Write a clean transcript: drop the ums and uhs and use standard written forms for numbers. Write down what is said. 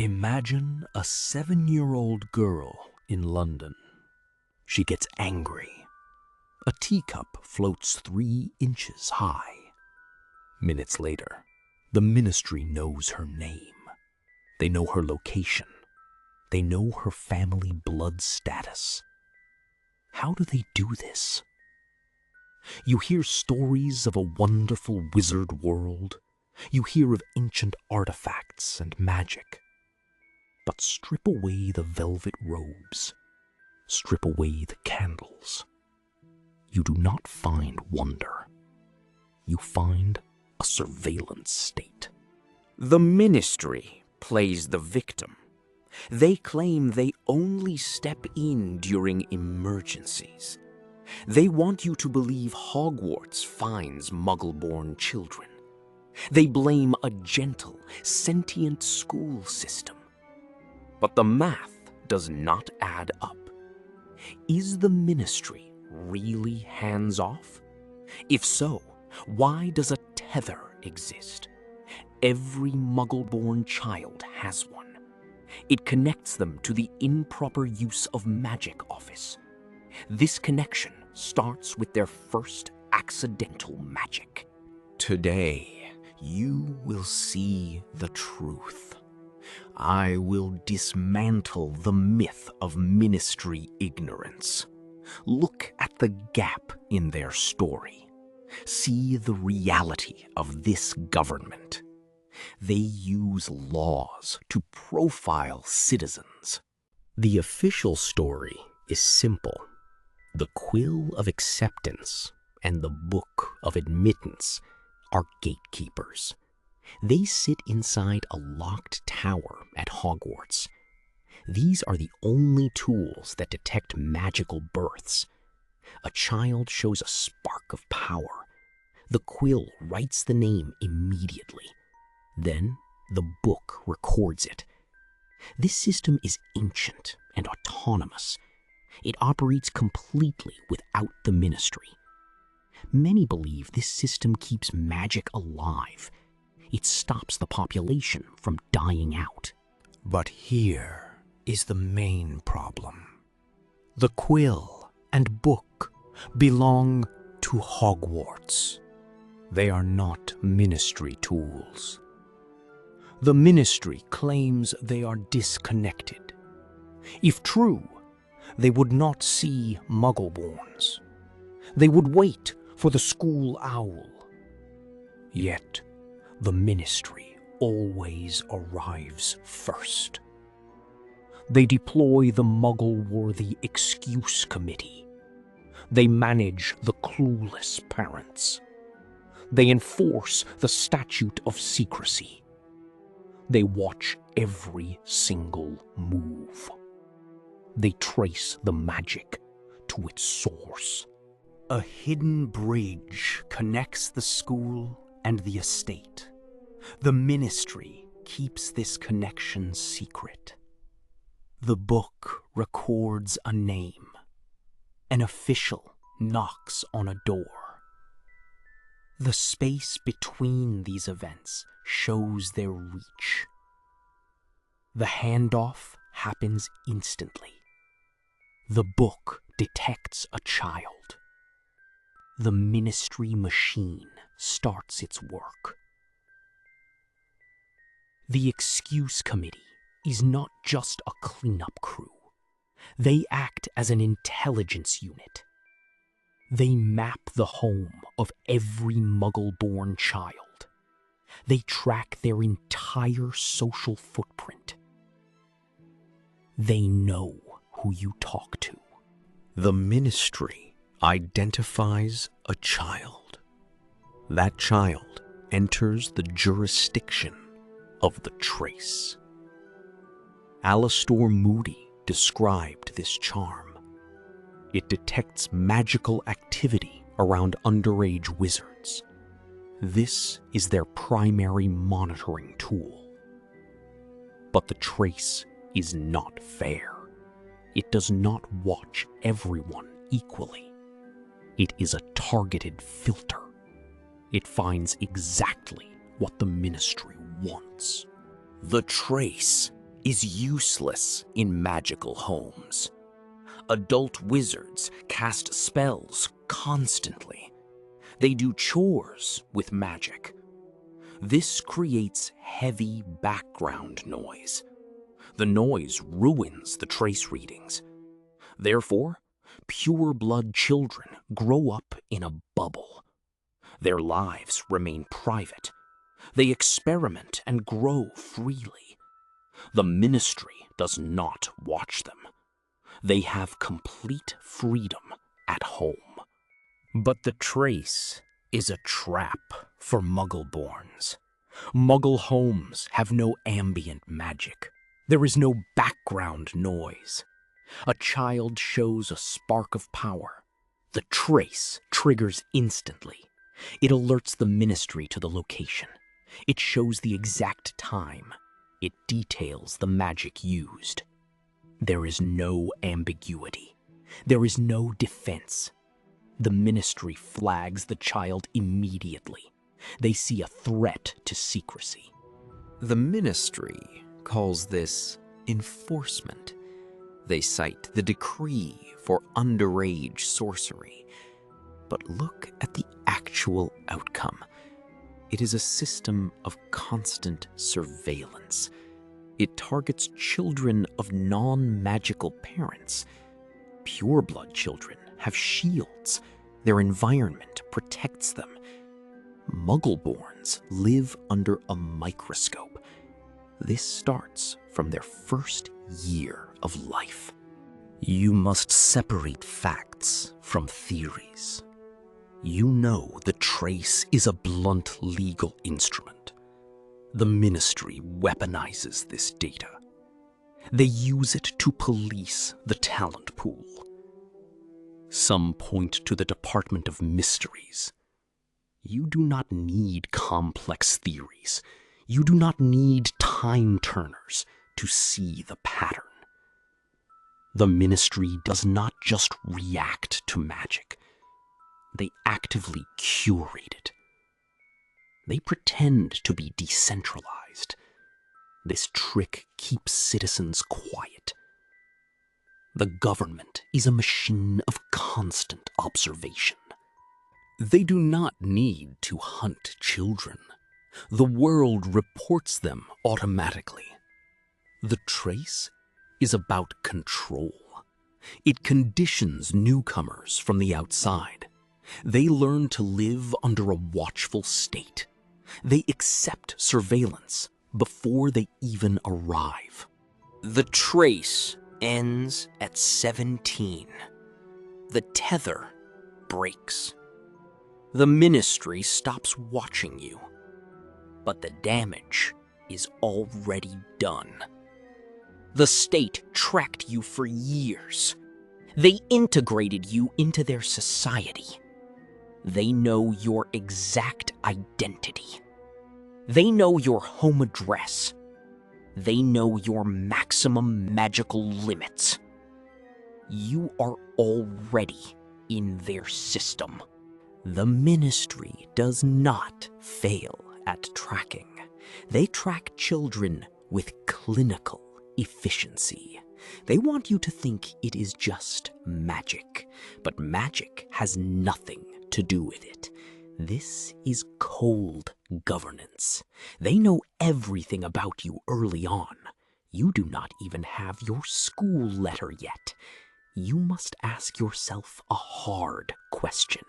Imagine a 7-year-old girl in London. She gets angry. A teacup floats 3 inches high. Minutes later, the Ministry knows her name. They know her location. They know her family blood status. How do they do this? You hear stories of a wonderful wizard world. You hear of ancient artifacts and magic. But strip away the velvet robes. Strip away the candles. You do not find wonder. You find a surveillance state. The Ministry plays the victim. They claim they only step in during emergencies. They want you to believe Hogwarts finds Muggle-born children. They blame a gentle, sentient school system. But the math does not add up. Is the Ministry really hands-off? If so, why does a tether exist? Every Muggle-born child has one. It connects them to the improper use of magic office. This connection starts with their first accidental magic. Today, you will see the truth. I will dismantle the myth of Ministry ignorance. Look at the gap in their story. See the reality of this government. They use laws to profile citizens. The official story is simple. The Quill of Acceptance and the Book of Admittance are gatekeepers. They sit inside a locked tower at Hogwarts. These are the only tools that detect magical births. A child shows a spark of power. The quill writes the name immediately. Then the book records it. This system is ancient and autonomous. It operates completely without the Ministry. Many believe this system keeps magic alive. It stops the population from dying out. But here is the main problem. The quill and book belong to Hogwarts. They are not Ministry tools. The Ministry claims they are disconnected. If true, they would not see Muggle-borns. They would wait for the school owl. Yet, the Ministry always arrives first. They deploy the Muggle-Worthy Excuse Committee. They manage the clueless parents. They enforce the Statute of Secrecy. They watch every single move. They trace the magic to its source. A hidden bridge connects the school and the estate. The Ministry keeps this connection secret. The book records a name. An official knocks on a door. The space between these events shows their reach. The handoff happens instantly. The book detects a child. The Ministry machine starts its work. The Excuse Committee is not just a cleanup crew. They act as an intelligence unit. They map the home of every Muggle-born child. They track their entire social footprint. They know who you talk to. The Ministry identifies a child. That child enters the jurisdiction of the trace. Alastor Moody described this charm. It detects magical activity around underage wizards. This is their primary monitoring tool. But the trace is not fair. It does not watch everyone equally. It is a targeted filter. It finds exactly what the Ministry wants. The trace is useless in magical homes. Adult wizards cast spells constantly. They do chores with magic. This creates heavy background noise. The noise ruins the trace readings. Therefore, pure-blood children grow up in a bubble. Their lives remain private. They experiment and grow freely. The Ministry does not watch them. They have complete freedom at home. But the trace is a trap for Muggle-borns. Muggle homes have no ambient magic. There is no background noise. A child shows a spark of power. The trace triggers instantly. It alerts the Ministry to the location. It shows the exact time. It details the magic used. There is no ambiguity. There is no defense. The Ministry flags the child immediately. They see a threat to secrecy. The Ministry calls this enforcement. They cite the decree for underage sorcery. But look at the actual outcome. It is a system of constant surveillance. It targets children of non-magical parents. Pure-blood children have shields. Their environment protects them. Muggle-borns live under a microscope. This starts from their first year of life. You must separate facts from theories. You know the trace is a blunt legal instrument. The Ministry weaponizes this data. They use it to police the talent pool. Some point to the Department of Mysteries. You do not need complex theories. You do not need time-turners to see the pattern. The Ministry does not just react to magic. They actively curate it. They pretend to be decentralized. This trick keeps citizens quiet. The government is a machine of constant observation. They do not need to hunt children. The world reports them automatically. The trace is about control. It conditions newcomers from the outside. They learn to live under a watchful state. They accept surveillance before they even arrive. The trace ends at 17. The tether breaks. The Ministry stops watching you. But the damage is already done. The state tracked you for years. They integrated you into their society. They know your exact identity. They know your home address. They know your maximum magical limits. You are already in their system. The Ministry does not fail at tracking. They track children with clinical efficiency. They want you to think it is just magic, but magic has nothing to do with it. This is cold governance. They know everything about you early on. You do not even have your school letter yet. You must ask yourself a hard question.